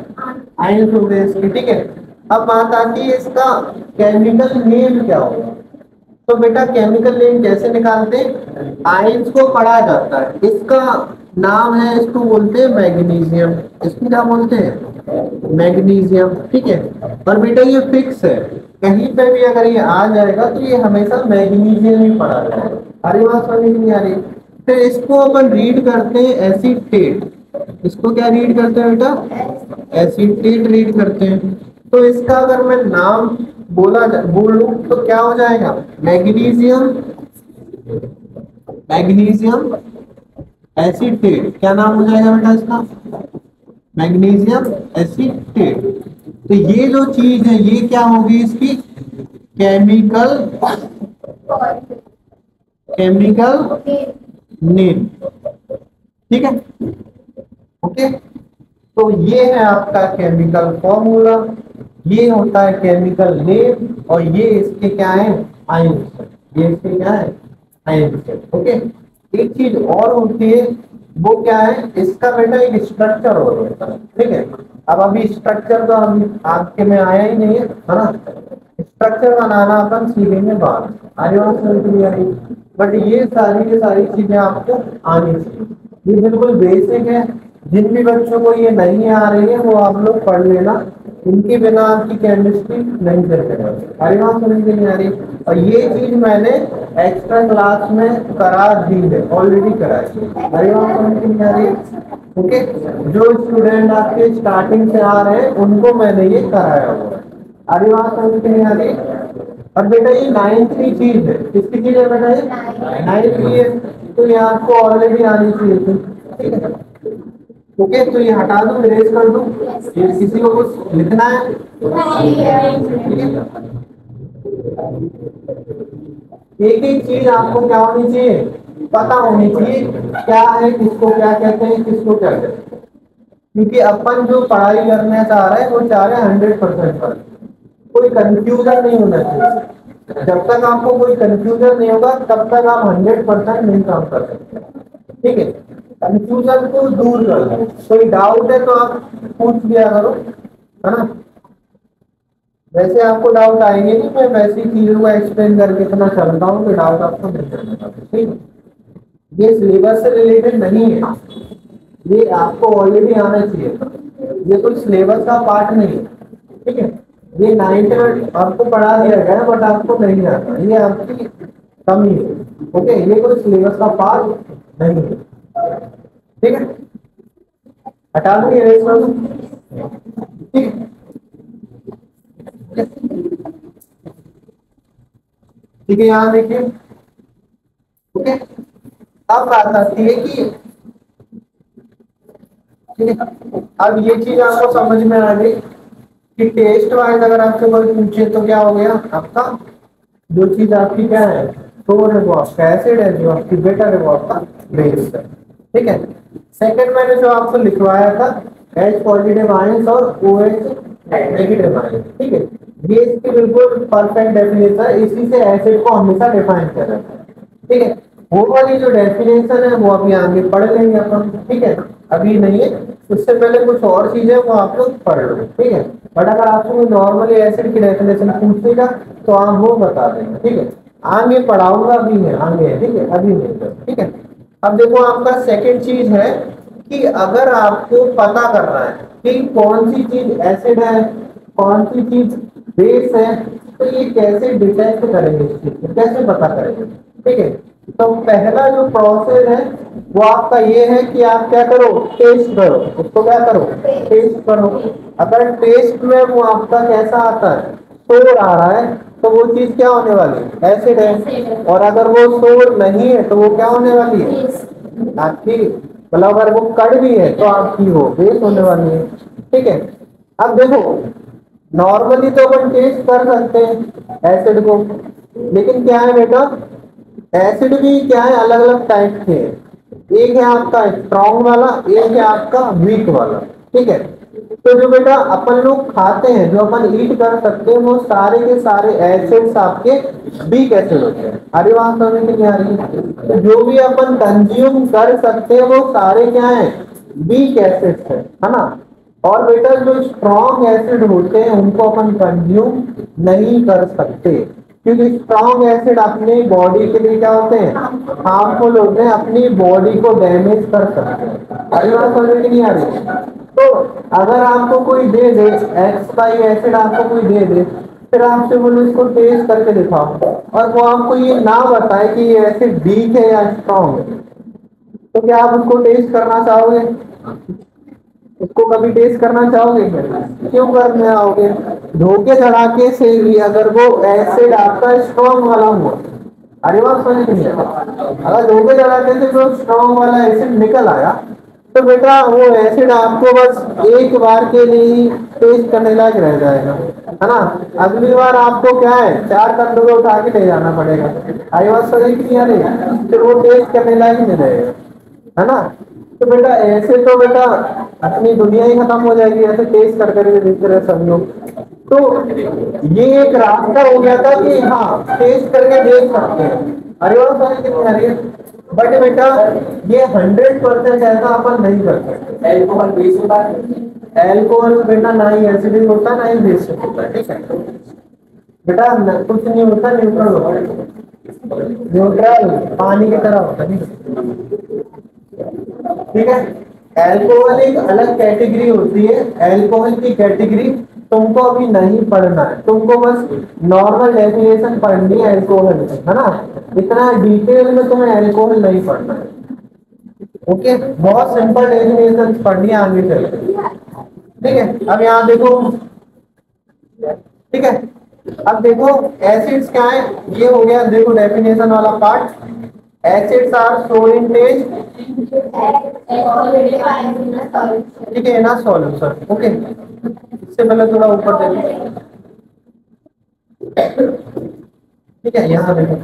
आयन हो गए इसके। ठीक है, अब बात आती है इसका केमिकल नेम क्या होगा। तो बेटा केमिकल नेम कैसे निकालते हैं, आयन्स को पढ़ा जाता है, इसका नाम है, इसको बोलते हैं मैग्नीशियम, इसको क्या बोलते हैं, मैग्नीशियम। ठीक है, और बेटा ये फिक्स है, कहीं पे भी अगर ये आ जाएगा तो ये हमेशा मैग्नीशियम ही पढ़ा जाएगा। अरे बात समझ नहीं आ रही, फिर इसको अपन रीड करते हैं एसीटेट, इसको क्या रीड करते हैं बेटा, एसीटेट रीड करते हैं। तो इसका अगर मैं नाम बोलूं तो क्या हो जाएगा, मैग्नीशियम, मैग्नीशियम एसीटेट, क्या नाम हो जाएगा बेटा इसका, मैग्नीशियम एसीटेट। तो ये जो चीज है ये क्या होगी इसकी केमिकल, केमिकल नेम। ठीक है, ओके, तो ये है आपका केमिकल फॉर्मूला, ये होता है केमिकल नेम, और ये इसके क्या है, आयन्स, ये इसके क्या है, आयन्स। ओके, एक चीज और होती है, वो क्या है, इसका बेटा एक स्ट्रक्चर होता है। ठीक है, अब अभी स्ट्रक्चर तो अभी आपके में आया ही नहीं है ना, स्ट्रक्चर बनाना अपन सीखेंगे बाद, आगे बात समझ नहीं आ रही, बट ये सारी की सारी चीजें आपको आनी चाहिए, ये बिल्कुल बेसिक है। जिन भी बच्चों को ये नहीं आ रही है वो आप लोग पढ़ लेना, इनके बिना आपकी केमिस्ट्री नहीं कर सकते। अरे बात समझ में नहीं आ रही, और ये चीज मैंने एक्स्ट्रा क्लास में करा दी है, ऑलरेडी कराई। अरे बात समझ में नहीं आ रही, ओके, जो स्टूडेंट आपके स्टार्टिंग से आ रहे हैं उनको मैंने ये कराया हुआ। अरे बात समझ में नहीं आ रही, और बेटा ये 9th की चीज है, किसकी चीज है बेटा, ये 9th की है, तो ये आपको ऑलरेडी आनी चाहिए थी। ठीक है, ओके, तो ये हटा दो, इरेज कर दो, ये किसी को कुछ लिखना है, ठीक है। एक एक चीज आपको क्या होनी चाहिए, पता होनी चाहिए, क्या है, किसको क्या कहते हैं, किसको क्या कहते हैं, क्योंकि अपन जो पढ़ाई करने चाह रहे हैं वो चाह रहे हैं 100% पर, कोई कंफ्यूजन नहीं होना चाहिए। जब तक आपको कोई कंफ्यूजन नहीं होगा तब तक आप 100% नहीं काम कर सकते। ठीक है, कंफ्यूजन को दूर कर दो, कोई डाउट है तो आप पूछ लिया करो, है ना। वैसे आपको डाउट आएंगे नहीं, मैं वैसी चीजों को एक्सप्लेन करके इतना चलता हूँ कि डाउट आपको नहीं करना। ठीक है, ये सिलेबस से रिलेटेड नहीं है, ये आपको ऑलरेडी आना चाहिए, ये कोई सिलेबस का पार्ट नहीं है। ठीक है, ये 9th में आपको पढ़ा दिया गया है बट आपको नहीं आता, ये आपकी कमी है। ओके, ये कोई सिलेबस का पार्ट नहीं है। ठीक है, हटा दूंगी, इरेज कर दूं। ठीक है, ठीक है, यहाँ देखिए। ओके, अब बात आती है कि ठीक है, अब ये चीज आपको समझ में आ गई कि टेस्ट वाइज अगर आपसे कोई पूछे तो क्या हो गया आपका, जो चीज आपकी क्या है सोर है वो आपका एसिड है, जो आपकी बेटर है वो आपका बेस है। ठीक है, सेकंड मैंने जो आपको लिखवाया था H पॉजिटिव आयंस और OH नेगेटिव आयंस। ठीक है, ये इसकी बिल्कुल परफेक्ट डेफिनेशन है, इसी से एसिड को हमेशा डिफाइन कर रहे हैं। ठीक है, वो वाली जो डेफिनेशन है वो अभी आगे पढ़ लेंगे अपन। ठीक है, अभी नहीं है, उससे पहले कुछ और चीजें वो आप लोग पढ़ लो। ठीक है, बट अगर आपको नॉर्मली एसिड की डेफिनेशन पूछेगा तो आप वो बता देंगे। ठीक है, आगे पढ़ाऊंगा भी है आगे है। ठीक है, अभी नहीं। ठीक है, अब देखो आपका सेकंड चीज है कि अगर आपको पता करना है कि कौन सी चीज एसिड है कौन सी चीज बेस है, तो ये कैसे डिटेक्ट करेंगे, इस चीज को कैसे पता करेंगे। ठीक है, तो पहला जो प्रोसेस है वो आपका ये है कि आप क्या करो, टेस्ट करो। उसको क्या करो, टेस्ट करो। अगर टेस्ट में वो आपका कैसा आता है, सोर आ रहा है, तो वो चीज क्या होने वाली है, एसिड है। और अगर वो सोर नहीं है तो वो क्या होने वाली है, आपकी मतलब अगर वो कड़ भी है तो आपकी वो बेस होने वाली है। ठीक है, अब देखो नॉर्मली तो अपन टेस्ट कर सकते हैं एसिड को, लेकिन क्या है बेटा, एसिड भी क्या है अलग अलग टाइप के हैं। एक है आपका स्ट्रॉन्ग वाला, एक है आपका वीक वाला। ठीक है, तो जो बेटा अपन लोग खाते हैं, जो अपन ईट कर सकते हैं, वो सारे के सारे एसिड्स आपके वीक एसिड होते हैं। अरे वहां समझ में नहीं आ रही है? तो जो भी अपन कंज्यूम कर सकते हैं वो सारे क्या है, वीक एसिड्स है ना। और बेटा जो स्ट्रॉन्ग एसिड होते हैं उनको अपन कंज्यूम नहीं कर सकते, क्योंकि स्ट्रॉन्ग एसिड अपनी बॉडी के लिए क्या होते हैं, हार्मफुल होते हैं, अपनी बॉडी को डैमेज कर सकते हैं। अरे बात समझ में नहीं आ रही? तो अगर आपको कोई दे दे एक्सपाई एसिड, आपको कोई दे दे, फिर आपसे बोलो इसको टेस्ट करके दिखाओ, और वो आपको ये ना बताए कि ये एसिड वीक है या स्ट्रॉन्ग है, तो क्या आप उसको टेस्ट करना चाहोगे? उसको कभी टेस्ट करना चाहोगे? क्यों करने आओगे? धोखे धड़ाके से ही अगर वो एसिड आपका स्ट्रॉन्ग वाला हुआ, अरे बात समझ नहीं है, अगर धोखे धड़ाके से जो स्ट्रॉन्ग वाला एसिड निकल आया तो बेटा वो एसिड आपको बस एक बार के लिए ही टेस्ट करने लायक रह जाएगा, है ना। अगली बार आपको क्या है, 4 कंदों को उठा के ले जाना पड़ेगा। आई बात समझ नहीं आ रही? फिर वो टेस्ट करने लायक नहीं रहेगा, है ना। तो बेटा ऐसे तो बेटा अपनी दुनिया ही खत्म हो जाएगी, ऐसे टेस्ट कर करके देखते रहे सब लोग। तो ये एक रास्ता हो गया था कि हाँ टेस्ट करके देख सकते हैं। अरे वो समझ कितनी आ रही है? बट बेटा ये 100% ऐसा अपन नहीं कर सकते। एल्कोहल बेस होता है, एल्कोहल बेटा ना ही एसिडिक होता ना ही बेसिक होता है। ठीक है बेटा, कुछ नहीं होता, न्यूट्रल होता है, न्यूट्रल पानी की तरह होता है। ठीक है, एल्कोहल एक अलग कैटेगरी होती है, एल्कोहल की कैटेगरी तुमको अभी नहीं पढ़ना है, तुमको बस नॉर्मल डेफिनेशन पढ़नी है एल्कोहल, है ना। इतना डिटेल में तुम्हें एल्कोहल नहीं पढ़ना है। ओके, बहुत सिंपल डेफिनेशन पढ़नी है आगे चलकर। ठीक है, अब यहाँ देखो, ठीक है, अब देखो एसिड्स क्या है, ये हो गया देखो डेफिनेशन वाला part. Acids are sour in test, ठीक है ना, सॉल्यूशन। ओके, इससे पहले थोड़ा ऊपर देखो, ठीक है, यहाँ देखो,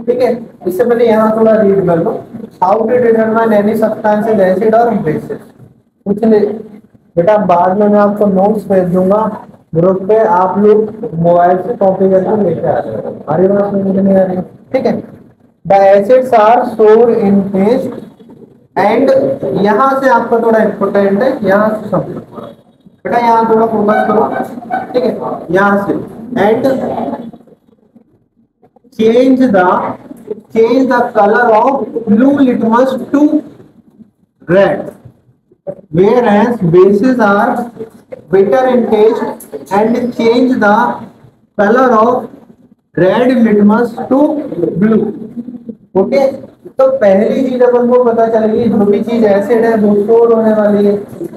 ठीक है, इससे पहले यहाँ थोड़ा रीड कर लो। How to determine any substance acid और बेसिस। कुछ नहीं बेटा, बाद में मैं आपको नोट्स भेज दूंगा ग्रुप पे, आप लोग मोबाइल से कॉपी करके लेके आ जाओ। हमारी बात समझ नहीं आ रही? ठीक है, the acids are sour in taste and, यहाँ से आपका थोड़ा इम्पोर्टेंट है, यहाँ से समझो बेटा, यहाँ थोड़ा फोकस करो। ठीक है, यहाँ से and change the color of blue litmus to red, whereas bases are bitter in taste, and change the color of red litmus to blue. Okay, तो पहली चीज अपन को पता चलेगी, जो भी चीज एसिड है वो स्टोर होने वाली है,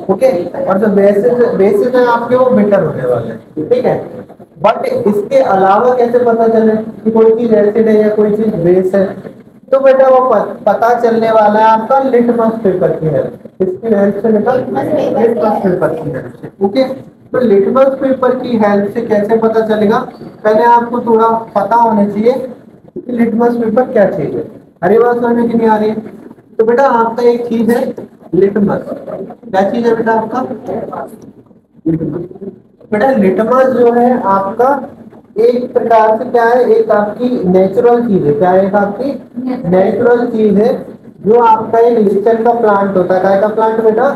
ओके, और जो बेसिस है आपके वो बिटर होने वाले हैं, ठीक है। बट इसके अलावा कैसे पता चले कि कोई चीज एसिड है या कोई चीज बेस है? तो बेटा वो पता चलने वाला है आपका लिटमस पेपर की हेल्प। इसकी हेल्प से बेटा लिटमस पेपर की हेल्प से, ओके। तो लिटमस पेपर की हेल्प से कैसे पता चलेगा? पहले आपको थोड़ा पता होना चाहिए कि लिटमस पेपर क्या चीज है। अरे बात समझ में नहीं आ रही है? तो बेटा आपका एक चीज है लिटमस। क्या चीज है बेटा आपका? बेटा लिटमस जो है आपका एक प्रकार से क्या है, एक आपकी नेचुरल चीज है। क्या है? एक आपकी नेचुरल चीज है, जो आपका एक लिचन का प्लांट होता है। क्या का प्लांट बेटा?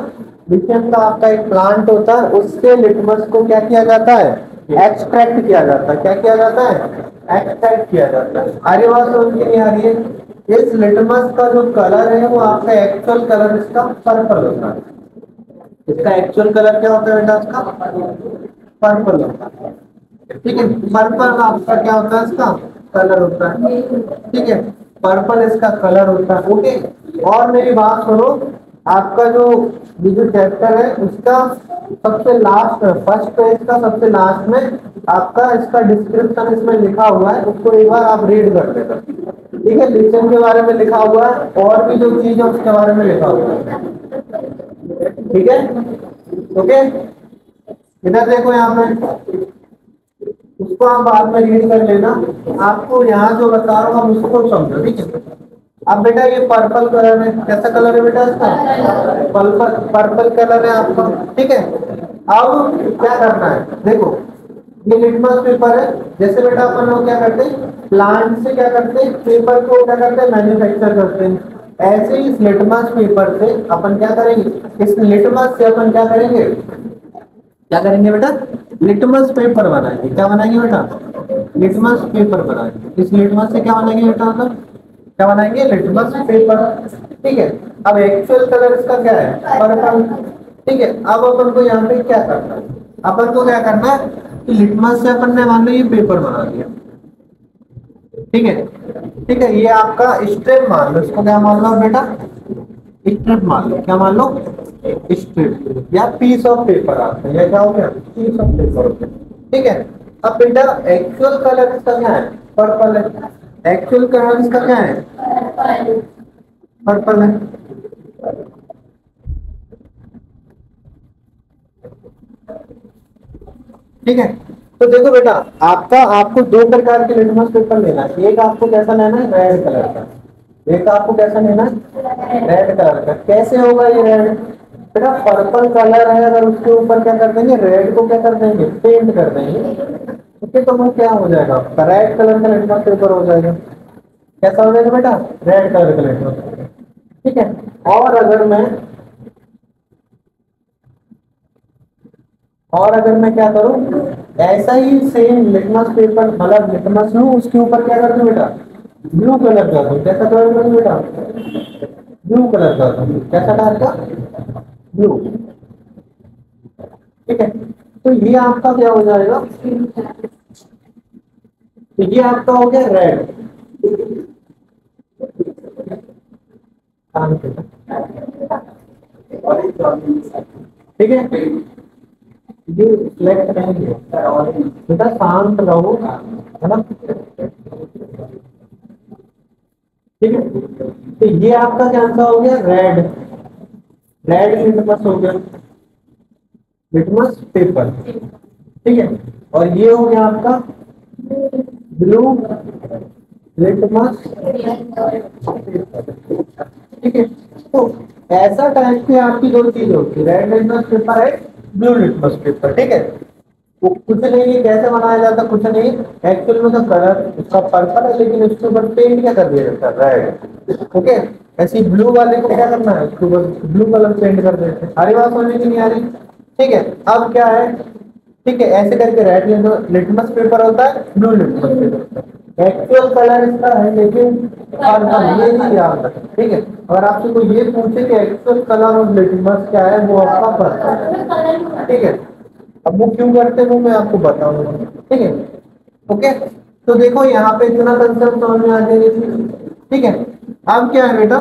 लिचन का आपका एक प्लांट होता है, उससे लिटमस को क्या किया जाता है? एक्सट्रैक्ट किया जाता है। क्या किया जाता है? एक्सट्रैक्ट किया जाता है। अरे बात समझ में नहीं आ रही है? इस लिटमस का जो कलर है वो आपका एक्चुअल कलर इसका पर्पल होता है। इसका एक्चुअल कलर क्या होता है बेटा? इसका पर्पल होता है, ठीक है। पर्पल आपका क्या होता है? इसका कलर होता है, ठीक है। पर्पल इसका कलर होता है, ओके। और मेरी बात सुनो, आपका जो ये जो चैप्टर है उसका सबसे लास्ट में, फर्स्ट पेज का सबसे लास्ट में आपका इसका डिस्क्रिप्शन इसमें लिखा हुआ है, उसको एक बार आप रीड कर लेना, ठीक है। लिचन के बारे में लिखा हुआ है और भी जो चीज है उसके बारे में लिखा हुआ है, ठीक है, ओके। इधर देखो, यहाँ पे उसको आप बाद में रीड कर लेना। आपको यहाँ जो बता रहा हूँ उसको समझो, ठीक है। अब बेटा ये पर्पल कलर है, कैसा कलर है बेटा इसका? पर्पल, पर्पल कलर है आपका, ठीक है। अब क्या करना है, देखो ये लिटमस पेपर है। जैसे बेटा अपन लोग क्या करते हैं, प्लांट से क्या करते हैं, पेपर को क्या करते हैं, मैन्युफैक्चर करते हैं। ऐसे ही इस लिटमस पेपर से अपन क्या करेंगे, इस लिटमस से अपन क्या करेंगे, क्या करेंगे बेटा? लिटमस पेपर बनाएंगे। क्या बनाएंगे बेटा? लिटमस पेपर बनाएंगे। इस लिटमस से क्या बनाएंगे बेटा? मतलब क्या बनाएंगे? लिटमस पेपर, ठीक है। अब एक्चुअल कलर इसका क्या है? पर्पल, ठीक है। अब अपन को यहाँ पे क्या करना है, अपन को क्या करना है कि लिटमस से अपन ने मान लो ये पेपर बना लिया, ठीक है, ठीक है। ये आपका स्ट्रिप मान लो, इसको क्या मान लो बेटा? स्ट्रिप मान लो। क्या मान लो? स्ट्रिप या पीस ऑफ पेपर आता है, या क्या हो गया? पीस ऑफ पेपर हो गया, ठीक है। अब बेटा एक्चुअल कलर इसका क्या है? पर्पल है। एक्चुअल कलर इसका क्या है? पर्पल है, ठीक है। तो देखो बेटा, आपको दो प्रकार के लिटमस पेपर लेना है। एक आपको कैसा लेना है? रेड कलर का। एक आपको कैसा लेना है? रेड कलर का। कैसे होगा ये रेड? बेटा पर्पल कलर है, अगर उसके ऊपर क्या कर देंगे, रेड को क्या कर देंगे, पेंट कर देंगे, ओके, तो वो क्या हो जाएगा? रेड कलर का लिटमस पेपर हो जाएगा। कैसा हो जाएगा बेटा? रेड कलर का लिटमस पेपर, ठीक है। और अगर मैं क्या करूं, ऐसा ही सेम लिटमस पेपर, मतलब लिटमस लूं, उसके ऊपर क्या कर दूं बेटा? ब्लू कलर कर दूं। कैसा कलर कर दूं बेटा? ब्लू कलर कर दूं। कैसा कलर का? ब्लू, ठीक है। तो ये आपका क्या हो जाएगा? तो ये आपका हो गया रेड, ठीक है। ये सिलेक्ट करेंगे बेटा, शांत रहो, है ना, ठीक है। तो ये आपका क्या आंसर हो गया? रेड, रेड लिटमस हो गया, लिटमस पेपर, ठीक है। और ये हो गया आपका ब्लू लिटमस पेपर, ठीक है। तो ऐसा टाइप की आपकी दो चीज होती है, रेड लिटमस पेपर है, ब्लू लिटमस पेपर, ठीक है। वो कुछ नहीं है, कैसे बनाया जाता? कुछ नहीं, एक्चुअल में तो कलर उसका पर्पल है, लेकिन उसके ऊपर पेंट क्या कर दिया जाता है? Red, okay. ऐसे ब्लू वाले को क्या करना है, उसके ऊपर ब्लू कलर पेंट कर देते हैं। सारी बात समझ में नहीं आ रही? ठीक है। अब क्या है, ठीक है, ऐसे करके रेड लिटमस पेपर होता है, ब्लू लिटमस पेपर होता है। एक्चुअल कलर इसका है लेकिन पर्पल, ये चीज याद रखें, ठीक है। अगर आपसे कोई ये पूछे कि एक्चुअल कलर ऑफ लिटमस क्या है, वो आपका पर्पल, ठीक है। अब वो क्यों करते हैं मैं आपको बताऊंगा, ठीक है, ओके। तो देखो यहाँ पे इतना कंसेप्ट समझ में आ जाएगी, ठीक है। अब क्या है बेटा,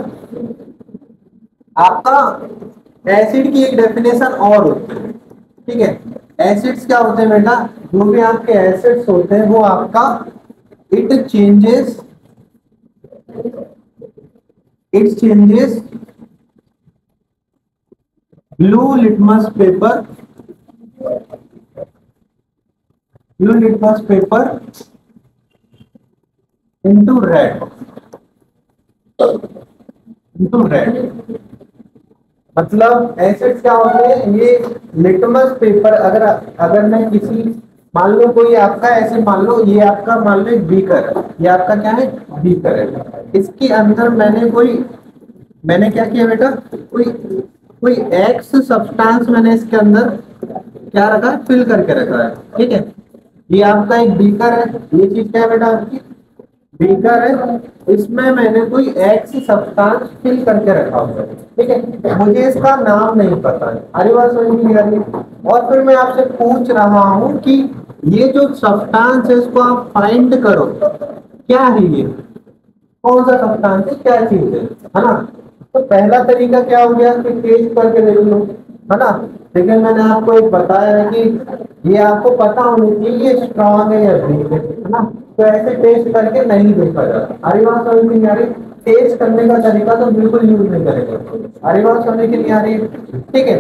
आपका एसिड की एक डेफिनेशन और होती है, ठीक है। एसिड्स क्या होते हैं बेटा, जो भी आपके एसिड्स होते हैं वो आपका it changes blue litmus paper into red मतलब एसिड्स क्या होते हैं, ये लिटमस पेपर, अगर मैं किसी, मान लो कोई आपका ऐसे, मान लो ये आपका, मान लो बीकर है, ये आपका क्या है, बीकर है, इसके अंदर मैंने क्या किया बेटा, कोई एक्स सब्सटेंस मैंने इसके अंदर क्या रखा है, फिल करके रखा है, ठीक है। ये आपका एक बीकर है, ये चीज क्या है बेटा, आपकी बीकर है, इसमें मैंने कोई एक्स सब्सटेंस फिल करके रखा हुआ है, ठीक है। मुझे इसका नाम नहीं पता है, अरे बात समझ नहीं आ रही। और फिर मैं आपसे पूछ रहा हूं कि ये जो सब्सटेंस है इसको आप फाइंड करो, क्या है ये, कौन सा सब्सटेंस है, क्या चीज है ना। तो पहला तरीका क्या हो गया कि टेस्ट करके देख लो, है ना। लेकिन मैंने आपको एक बताया है कि ये आपको पता होनी चाहिए स्ट्रॉन्ग है या वीक है ना। तो ऐसे टेस्ट करके नहीं देखा जाता, अरे बात समझ नहीं आ रही। टेस्ट करने का तरीका तो बिल्कुल यूज नहीं करेगा, अरे बात समझ के नहीं आ रही, ठीक है।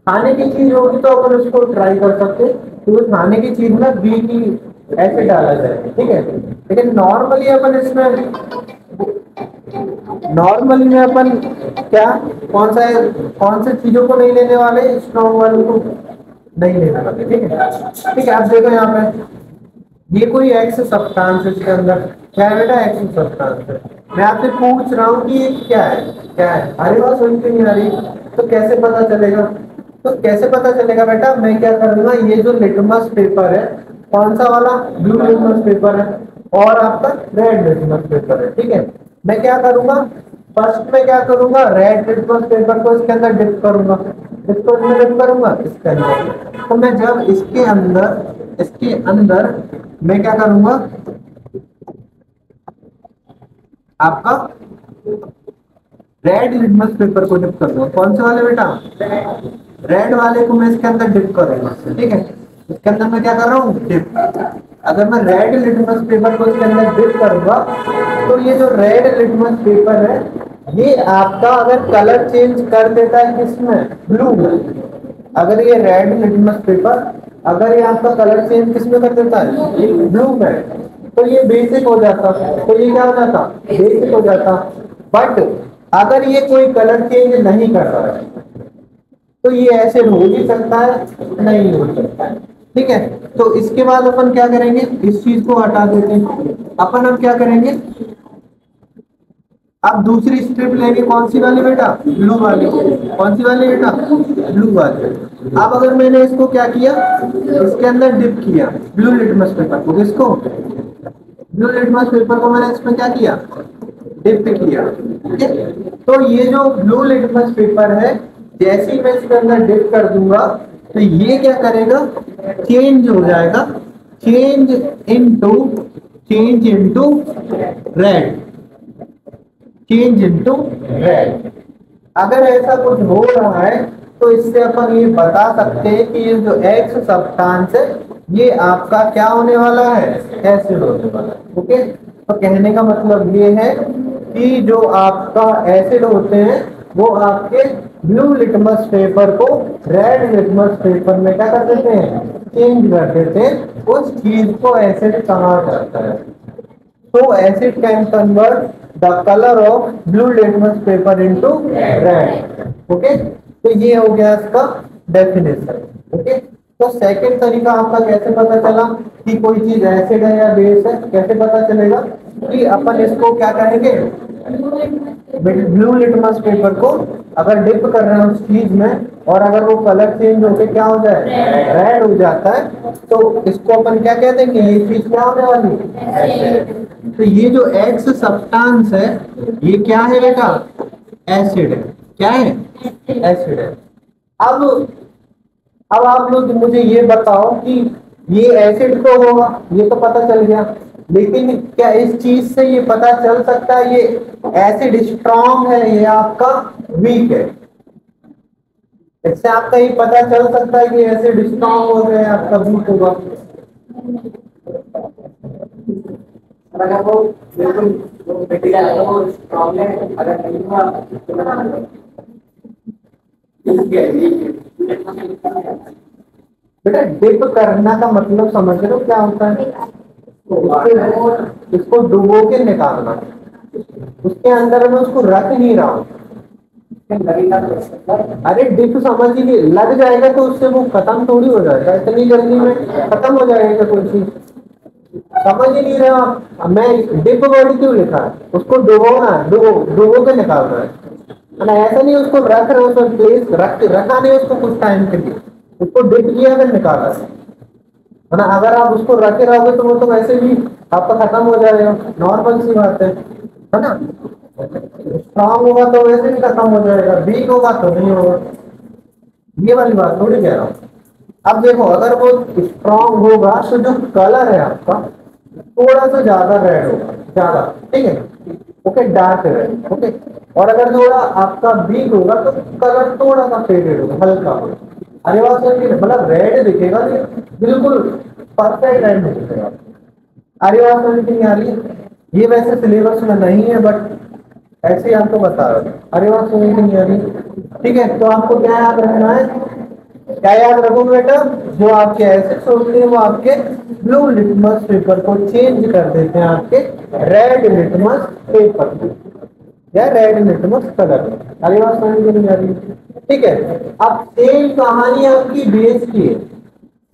खाने की चीज होगी तो अपन उसको ट्राई कर सकते हैं, क्योंकि खाने की चीज में बी की ऐसे डाला जाए, ठीक है। लेकिन नॉर्मली अपन क्या, कौन से चीजों को नहीं लेने वाले, स्ट्रॉन्ग वालों को नहीं लेने वाले, ठीक है। ठीक है, आप देखो यहाँ पे ये कोई एक्स सब्सटेंस है, इसके अंदर क्या है बेटा, एक्स सब्सटेंस है। मैं आपसे पूछ रहा हूँ कि ये क्या है, अरे बात सुन के नहीं आ रही। तो कैसे पता चलेगा, बेटा मैं क्या करूंगा, ये जो लिटमस पेपर है, कौन सा वाला, ब्लू लिटमस पेपर है, और आपका रेड लिटमस पेपर है, ठीक है। मैं क्या करूंगा, फर्स्ट में क्या करूंगा, रेड लिटमस पेपर को इसके अंदर डिप करूंगा, इसके अंदर। तो मैं जब इसके अंदर मैं क्या करूंगा, आपका रेड लिटमस पेपर को डिप कर दूंगा, कौन से वाले बेटा, रेड वाले को मैं इसके अंदर डिप करूंगा, ठीक है। इसके अंदर मैं क्या कर रहा हूँ, डिप। अगर मैं रेड लिटमस पेपर को इसके अंदर डिप करूंगा तो ये जो रेड लिटमस पेपर है ये आपका अगर कलर चेंज कर देता है किसमें, ब्लू में। अगर ये रेड लिटमस पेपर अगर ये आपका कलर चेंज किसमें कर देता है, ब्लू में, तो ये बेसिक हो जाता, तो ये क्या हो जाता, बेसिक हो जाता। बट अगर ये कोई कलर चेंज नहीं कर रहा है तो ये एसिड हो भी सकता है, नहीं हो सकता है, ठीक है। तो इसके बाद अपन क्या करेंगे, इस चीज को हटा देते हैं, अपन अब क्या करेंगे, अब दूसरी स्ट्रिप लेंगे, कौन सी वाली बेटा, ब्लू वाली, कौन सी वाली बेटा, ब्लू वाली। अब अगर मैंने इसको क्या किया, इसके अंदर डिप किया ब्लू लिटमस पेपर को, किसको, ब्लू लिटमस पेपर को मैंने इसमें क्या किया, डिप किया, ठीक है। तो ये जो ब्लू लिटमस पेपर है, जैसे ही मैं इसके अंदर डिप कर दूंगा तो ये क्या करेगा, चेंज हो जाएगा, change into red, change into red. अगर ऐसा कुछ हो रहा है तो इससे अपन ये बता सकते हैं कि ये जो एक्स सब्सटेंस है ये आपका क्या होने वाला है, एसिड होने वाला है, ओके। तो कहने का मतलब ये है कि जो आपका एसिड होते हैं वो आपके ब्लू लिटमस पेपर को रेड लिटमस पेपर में क्या कर देते हैं, चेंज कर देते हैं, उस चीज को एसिड कहा जाता है। तो acid can convert the colour of blue litmus paper into red, okay. तो ये हो गया इसका डेफिनेशन, ओके। तो सेकंड तरीका आपका कैसे पता चला कि कोई चीज एसिड है या बेस है, कैसे पता चलेगा कि अपन इसको क्या करेंगे, ब्लू लिटमस पेपर को अगर डिप कर रहे हैं उस चीज में और अगर वो कलर चेंज होके क्या हो जाए, रेड हो जाता है, तो इसको अपन क्या कहते हैं कि ये चीज क्या होने वाली है। तो ये जो एक्स सब्सटेंस है ये क्या है बेटा, एसिड है, क्या है, एसिड है। अब आप लोग मुझे ये बताओ कि ये एसिड तो होगा, ये तो पता चल गया, लेकिन क्या इस चीज से ये पता चल सकता है ये एसिड स्ट्रांग है या आपका वीक है? इससे आपका ये पता चल सकता है कि एसिड स्ट्रांग हो गया या आपका वीक होगा? अगर वो बिल्कुल मटेरियल है वो स्ट्रांग है, अगर नहीं हुआ बेटा डिप करना का मतलब समझ रहे हो क्या होता है? इसको डुबो के निकालना, उसके अंदर में उसको रख नहीं रहा हूं। अरे डिप समझ ही नहीं, लग जाएगा तो उससे वो खत्म थोड़ी हो जाएगा, इतनी जल्दी में खत्म हो जाएगा कोई चीज? समझ ही नहीं रहा आप। मैं डिप वर्ड क्यों लिखा है? उसको डुबोना है, डुबो के निकालना है ना? ऐसा नहीं उसको रख रहे हो तो प्लेस रखा नहीं उसको कुछ टाइम के लिए, उसको डिप किया फिर निकाला है ना? अगर आप उसको रखे रहोगे तो वो तो वैसे भी आपका खत्म हो जाएगा, नॉर्मल सी बात है ना? स्ट्रांग होगा तो वैसे भी खत्म हो जाएगा, वीक होगा तो नहीं होगा, ये वाली बात थोड़ी कह रहा हूँ। अब देखो अगर वो स्ट्रांग होगा तो जो कलर है आपका थोड़ा सा ज्यादा रेड होगा, ज्यादा, ठीक है, ओके, डार्क रेड, ओके। और अगर थोड़ा आपका वीक होगा तो कलर थोड़ा सा फेडेड होगा, हल्का होगा। अरे बात सर मतलब रेड दिखेगा बिल्कुल परफेक्ट रेड नहीं दिखेगा। अरे बात समझ नहीं आ रही है? ये वैसे सिलेबस में नहीं है बट ऐसे ही आपको बता रहा हूँ। अरे बात समझ नहीं आ रही? ठीक है, तो आपको क्या याद रखना है? क्या याद रखो बेटा? जो आपके एसिड्स होते हैं वो आपके ब्लू लिटमस पेपर को चेंज कर देते हैं आपके रेड लिटमस पेपर को या रेड लिटमस कलर। अरे बात समझ नहीं आ रही? ठीक है, अब सेम कहानी आपकी बेस की है,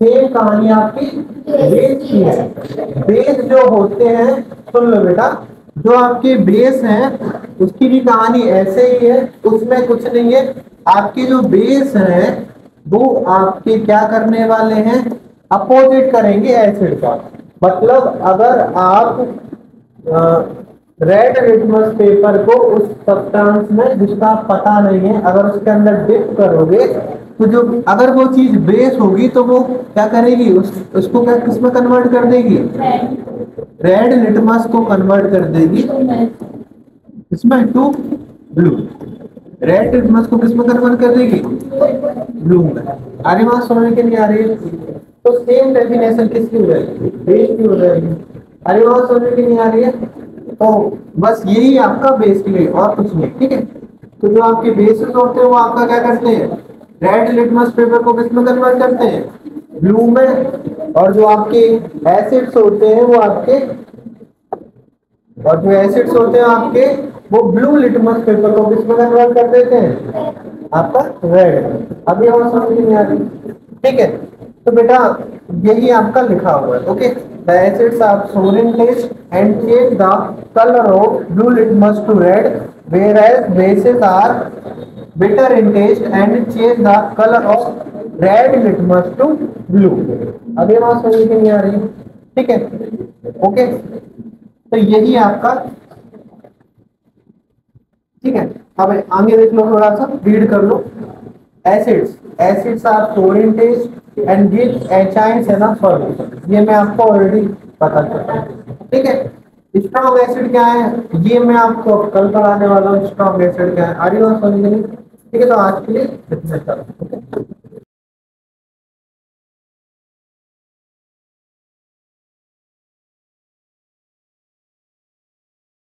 सेम कहानी आपकी बेस की है। बेस जो होते हैं, सुन लो बेटा, जो आपके बेस हैं उसकी भी कहानी ऐसे ही है, उसमें कुछ नहीं है। आपके जो बेस है वो आपके क्या करने वाले हैं? अपोजिट करेंगे एसिड का। मतलब अगर आप रेड लिटमस पेपर को उस सब्सटेंस में जिसका पता नहीं है अगर उसके अंदर डिप करोगे तो जो अगर वो चीज बेस होगी तो वो क्या करेगी? उसको क्या किसमें कन्वर्ट कर देगी? रेड लिटमस को कन्वर्ट कर देगी इसमें टू ब्लू। रेड लिटमस को किसमें कन्वर्ट कर देगी? ब्लू में। आगे बात समझ के नहीं आ रही है? तो सेम डेफिनेशन किसकी हो जाएगी? बेस की हो जाएगी। आगे बात समझ के नहीं आ रही है? तो बस यही आपका बेस की है और कुछ नहीं, ठीक है। तो जो आपके बेसिस होते हैं वो आपका क्या करते हैं? रेड लिटमस पेपर को किसमें कन्वर्ट करते हैं? ब्लू में। और जो आपके एसिड्स होते हैं वो आपके वो ब्लू लिटमस पेपर को किसमें कन्वर्ट कर देते हैं? आपका रेड। अभी और समझ नहीं आ रही? ठीक है, तो बेटा यही आपका लिखा हुआ है, okay. The acids are sour in taste and change the color of blue litmus to red, whereas bases are bitter in taste and change the color of red litmus to blue. अभी बात समझ में नहीं आ रही? ठीक है, ओके। तो यही आपका, ठीक है। अब आगे देख लो, थोड़ा सा रीड कर लो। Acids are sour in taste and give H ions enough solution. ये मैं आपको ऑलरेडी बता चुका हूं, ठीक है। स्ट्रॉन्ग एसिड क्या है ये मैं आपको कल पढ़ाने वाला हूँ। स्ट्रॉन्ग एसिड क्या है, आर यू समझ? ठीक है, तो आज के लिए इतना।